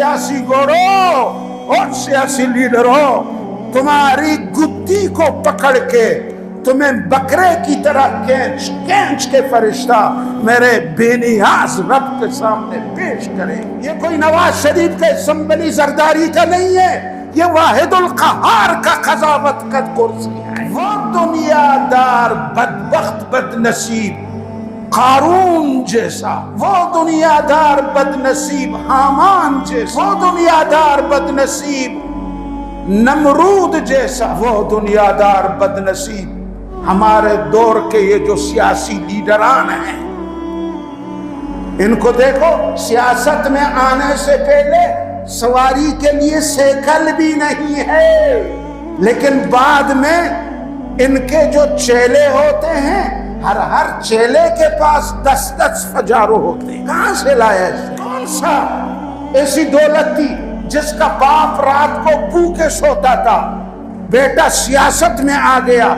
سیاسی گوڑوں اور سیاسی لیڈروں، تمہاری گدی کو پکڑ کے تمہیں بکرے کی طرح کھینچ کھینچ کے فرشتہ میرے بے نیاز رب کے سامنے پیش کرے۔ یہ کوئی نواز شریف کے اسمبلی زرداری کا نہیں ہے، یہ واحد القہار کا قضاوت کا کرسی ہے۔ وہ دنیا دار بدبخت بد نصیب قارون جیسا، وہ دنیا دار بد نصیب حامان جیسا، وہ دنیا دار بد نصیب نمرود جیسا، وہ دنیا دار بد نصیب ہمارے دور کے یہ جو سیاسی لیڈران ہیں، ان کو دیکھو، سیاست میں آنے سے پہلے سواری کے لیے سیکل بھی نہیں ہے، لیکن بعد میں ان کے جو چیلے ہوتے ہیں، ہر چیلے کے پاس 10 فجارو ہوتے ہیں۔ کہاں سے لایا ہے؟ کون سا ایسی دولت تھی جس کا باپ رات کو بھوکے سوتا تھا، بیٹا سیاست میں آ گیا،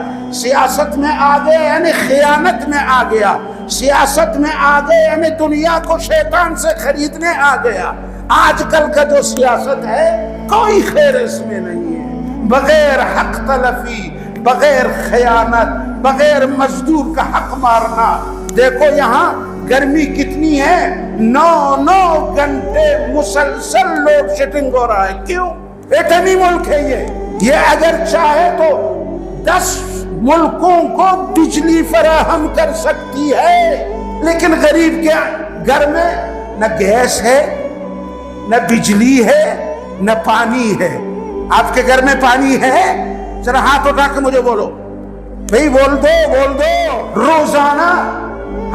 سیاست میں آ گیا یعنی خیانت میں آ گیا، سیاست میں آ گیا یعنی دنیا کو شیطان سے خریدنے آ گیا۔ آج کل کا جو سیاست ہے کوئی خیر اس میں نہیں ہے، بغیر حق تلفی، بغیر خیانت، بغیر مزدور کا حق مارنا۔ دیکھو یہاں گرمی کتنی ہے، 9 گھنٹے مسلسل لوڈ شیڈنگ ہو رہا ہے۔ کیوں؟ ایٹمی ملک ہے یہ اگر چاہے تو 10 ملکوں کو بجلی فراہم کر سکتی ہے، لیکن غریب کے گھر میں نہ گیس ہے، نہ بجلی ہے، نہ پانی ہے۔ آپ کے گھر میں پانی ہے؟ ذرا ہاتھ اٹھا کے مجھے بولو بھئی، بول دو۔ روزانہ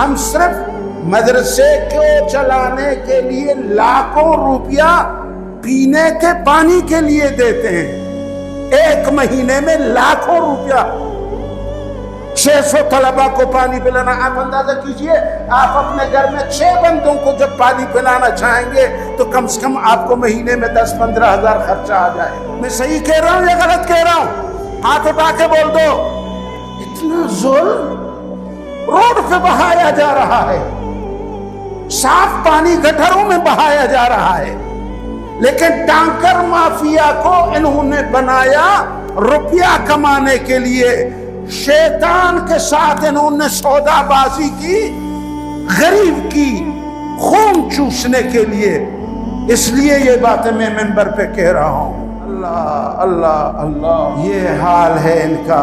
ہم صرف مدرسے کو چلانے کے لیے لاکھوں روپیہ پینے کے پانی کے لیے دیتے ہیں، ایک مہینے میں لاکھوں روپیہ 600 طلبہ کو پانی پلانا۔ آپ اندازہ کیجئے، آپ اپنے گھر میں 6 بندوں کو جب پانی پلانا چاہیں گے تو کم سے کم آپ کو مہینے میں 10-15 ہزار خرچہ آ جائے۔ میں صحیح کہہ رہا ہوں یا غلط کہہ رہا ہوں؟ ہاتھ اٹھا کے بول دو۔ اتنا ظلم روڈ پہ بہایا جا رہا ہے، صاف پانی گٹروں میں بہایا جا رہا ہے، لیکن ٹانکر مافیا کو انہوں نے بنایا روپیہ کمانے کے لیے، شیطان کے ساتھ انہوں نے سودا بازی کی، غریب کی خون چوسنے کے لیے۔ اس لیے یہ باتیں میں منبر پہ کہہ رہا ہوں۔ اللہ اللہ اللہ، یہ حال ہے ان کا۔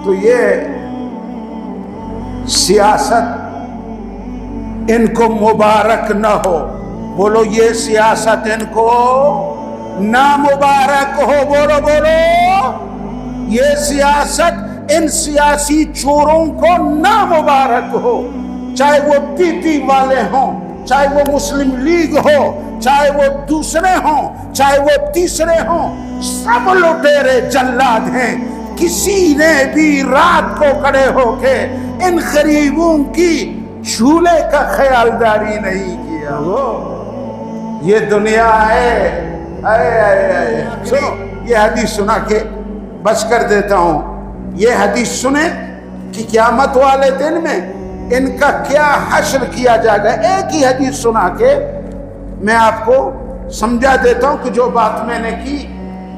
تو یہ سیاست ان کو مبارک نہ ہو، بولو یہ سیاست ان کو نہ مبارک ہو، بولو یہ سیاست ان سیاسی چوروں کو نہ مبارک ہو، چاہے وہ پی پی والے ہوں، چاہے وہ مسلم لیگ ہو، چاہے وہ دوسرے ہوں، چاہے وہ تیسرے ہوں، سب لٹیرے جلاد ہیں۔ کسی نے بھی رات کو کھڑے ہو کے ان غریبوں کی جھولے کا خیالداری نہیں کیا۔ یہ دنیا ہے۔ سنو، یہ حدیث سنا کے بس کر دیتا ہوں۔ یہ حدیث سنیں کہ قیامت والے دن میں ان کا کیا حشر کیا جائے گا۔ ایک ہی حدیث سنا کے میں آپ کو سمجھا دیتا ہوں کہ جو بات میں نے کی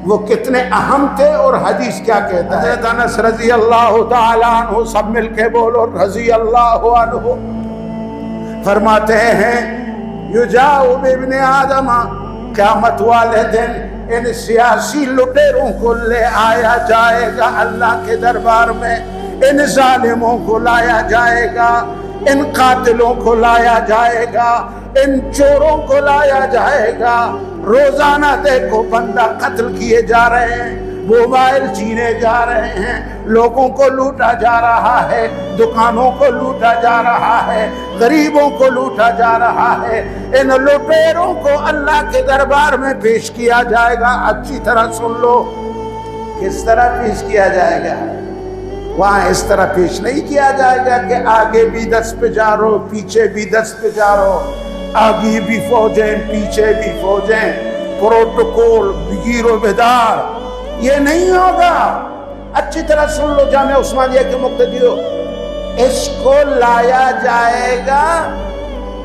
وہ کتنے اہم تھے اور حدیث کیا کہتا ہے۔ حضرت انس رضی اللہ تعالیٰ عنہ، سب مل کے بولو رضی اللہ عنہ، فرماتے ہیں یجاؤ بابن آدم، قیامت والے دن ان سیاسی لٹیروں کو لے آیا جائے گا اللہ کے دربار میں، ان ظالموں کو لایا جائے گا، ان قاتلوں کو لایا جائے گا، ان چوروں کو لایا جائے گا۔ روزانہ دیکھو بندہ قتل کیے جا رہے ہیں، موبائل چھینے جا رہے ہیں، لوگوں کو لوٹا جا رہا ہے، دکانوں کو لوٹا جا رہا ہے، غریبوں کو لوٹا جا رہا ہے۔ ان لٹیروں کو اللہ کے دربار میں پیش کیا جائے گا۔ اچھی طرح سن لو، کس طرح پیش کیا جائے گا؟ وہاں اس طرح پیش نہیں کیا جائے گا کہ آگے بھی 10 پہ جا رہو، پیچھے بھی 10 پہ جا رہو، آگے بھی فوجیں پیچھے بھی فوجیں، پروٹوکول گیر و بیدار، یہ نہیں ہوگا۔ اچھی طرح سن لو جامعہ عثمانیہ کے مقتدیو، اس کو لایا جائے گا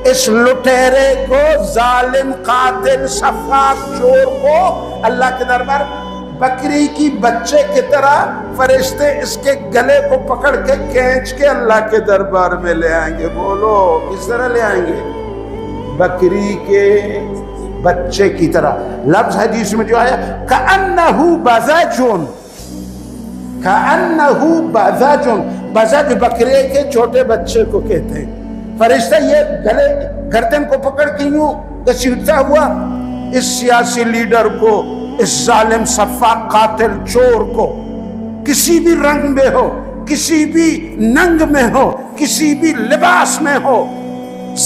اس لٹیرے کو، ظالم قاتل سفاک چور کو اللہ کے دربار بکری کی بچے کی طرح فرشتے اس کے گلے کو پکڑ کے کھینچ کے اللہ کے دربار میں لے آئیں گے. بولو کس طرح لے آئیں گے؟ بکری کے بچے کی طرح. لفظ حدیث میں جو آیا کأنہ بزجن، کأنہ بزجن، بزج بکرے کے چھوٹے بچے کو کہتے ہیں. فرشتہ یہ گلے گردن کو پکڑ کے یوں گھسیٹتا ہوا اس سیاسی لیڈر کو، اس ظالم سفاک قاتل چور کو، کسی بھی رنگ میں ہو، کسی بھی ننگ میں ہو، کسی بھی لباس میں ہو،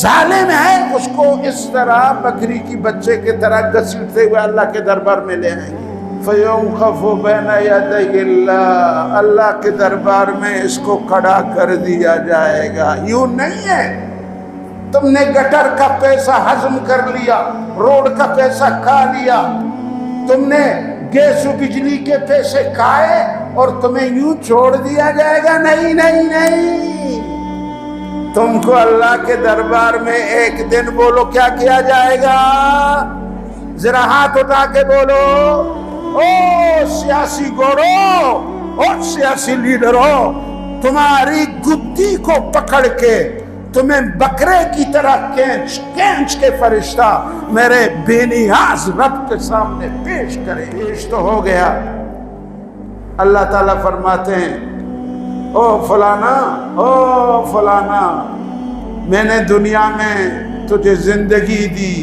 ظالم ہے، اس کو اس طرح بکری کی بچے کی طرح گھسیٹتے ہوئے اللہ کے دربار میں لے آئیں گے. فَيُنْخَفُ بَيْنَ يَدَيْ اللَّهِ، اللہ کے دربار میں اس کو کھڑا کر دیا جائے گا. یوں نہیں ہے تم نے گٹر کا پیسہ ہضم کر لیا، روڈ کا پیسہ کھا لیا، تم نے گیس و بجلی کے پیسے کھائے اور تمہیں یوں چھوڑ دیا جائے گا. نہیں نہیں نہیں، تم کو اللہ کے دربار میں ایک دن بولو کیا کیا جائے گا؟ ذرا ہاتھ اٹھا کے بولو. او سیاسی گورو اور سیاسی لیڈروں، تمہاری گدی کو پکڑ کے تمہیں بکرے کی طرح کھینچ کھینچ کے فرشتہ میرے بے نیاز رب کے سامنے پیش کرے. پیش تو ہو گیا. اللہ تعالیٰ فرماتے ہیں او فلانا، او فلانا، میں نے دنیا میں تجھے زندگی دی،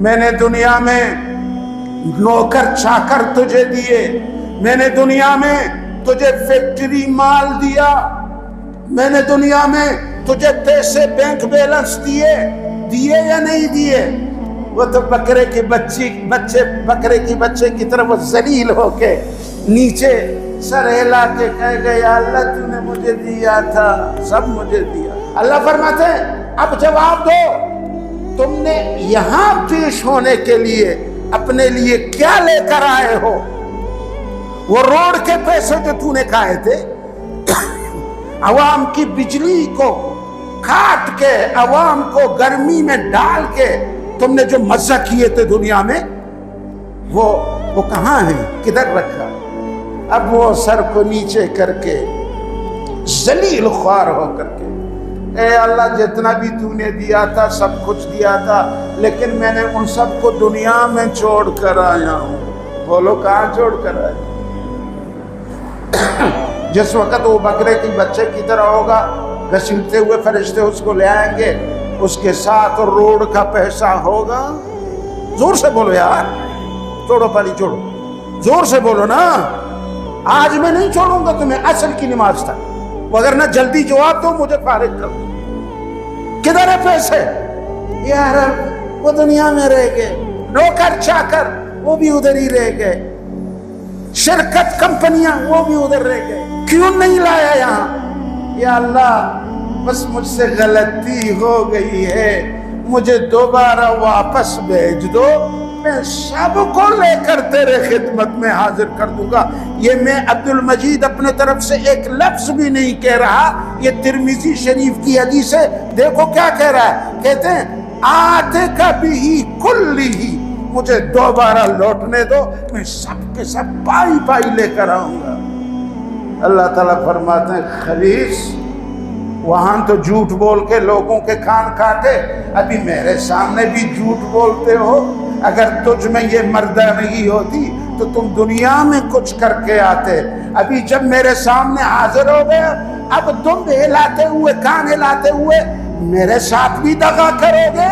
میں نے دنیا میں نوکر چاکر تجھے دیے، میں نے دنیا میں تجھے فیکٹری مال دیا، میں نے دنیا میں تجھے پیسے بینک بیلنس دیے یا نہیں دیے؟ وہ تو بکرے کی بچے کی طرف وہ ذلیل ہو کے نیچے سر ہلا کے کہہ گئے یا اللہ تو نے مجھے دیا تھا، سب مجھے دیا. اللہ فرماتے ہیں اب جواب دو، تم نے یہاں پیش ہونے کے لیے اپنے لیے کیا لے کر آئے ہو؟ وہ روڈ کے پیسے جو تو نے کھائے تھے، عوام کی بجلی کو کاٹ کے، عوام کو گرمی میں ڈال کے تم نے جو مزہ کیے تھے دنیا میں، وہ کہاں ہیں؟ کدھر رکھا؟ اب وہ سر کو نیچے کر کے ذلیل خوار ہو کر کے اے اللہ جتنا بھی تو نے دیا تھا سب کچھ دیا تھا، لیکن میں نے ان سب کو دنیا میں چھوڑ کر آیا ہوں. بولو کہاں چھوڑ کر آیا؟ جس وقت وہ بکرے کی بچے کی طرح ہوگا، گھسیٹتے ہوئے فرشتے اس کو لے آئیں گے، اس کے ساتھ روڈ کا پیسہ ہوگا. زور سے بولو یار، چھوڑو پانی چھوڑو، زور سے بولو نا. آج میں نہیں چھوڑوں گا تمہیں اصل کی نماز تک، وگرنہ جلدی جواب دو، مجھے فارغ کرو. کدھر ہے پیسے؟ یار وہ دنیا میں رہ گئے، نوکر چاکر وہ بھی ادھر ہی رہ گئے، شرکت کمپنیاں وہ بھی ادھر رہ گئے، کیوں نہیں لایا یہاں؟ یا اللہ بس مجھ سے غلطی ہو گئی ہے، مجھے دوبارہ واپس بھیج دو، میں سب کو لے کر تیرے خدمت میں حاضر کر دوں گا. یہ میں عبد المجید اپنے طرف سے ایک لفظ بھی نہیں کہہ رہا، یہ ترمذی شریف کی حدیث ہے. دیکھو کیا کہہ رہا ہے، کہتے ہیں آتے کا بھی کلی، مجھے دوبارہ لوٹنے دو، میں سب کے سب پائی پائی لے کر آؤں گا. اللہ تعالیٰ فرماتے ہیں خبیث، وہاں تو جھوٹ بول کے لوگوں کے کان کاٹے، ابھی میرے سامنے بھی جھوٹ بولتے ہو. اگر تجھ میں یہ مردانگی ہوتی تو تم دنیا میں کچھ کر کے آتے. ابھی جب میرے سامنے حاضر ہو گئے، اب تم ہلاتے ہوئے کان ہلاتے ہوئے میرے ساتھ بھی دغا کرو گے.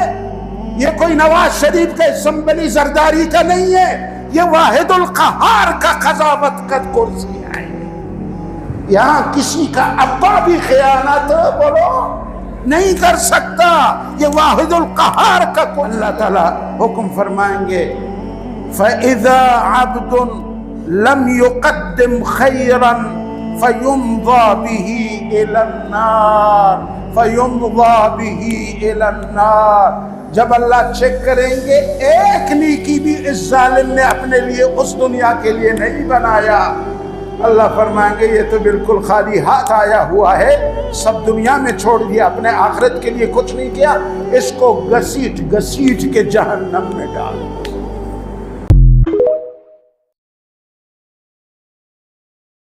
یہ کوئی نواز شریف کے اسمبلی زرداری کا نہیں ہے، یہ واحد القہار کا قضاوت کا کرسی ہے. یہاں کسی کا ابا بھی خیانت بولو نہیں کر سکتا، یہ واحد القہار کا. اللہ تعالیٰ حکم فرمائیں گے فَإِذَا عَبْدٌ لَمْ يُقَدِّمْ خَيْرًا فَيُمْضَى بِهِ إِلَى النَّارِ فَيُمْضَى بِهِ إِلَى النَّارِ. جب اللہ چیک کریں گے ایک نیکی بھی اس ظالم نے اپنے لیے اس دنیا کے لیے نہیں بنایا، اللہ فرمائیں گے یہ تو بالکل خالی ہاتھ آیا ہوا ہے، سب دنیا میں چھوڑ دیا، اپنے آخرت کے لیے کچھ نہیں کیا، اس کو گھسیٹ گھسیٹ کے جہنم میں ڈال۔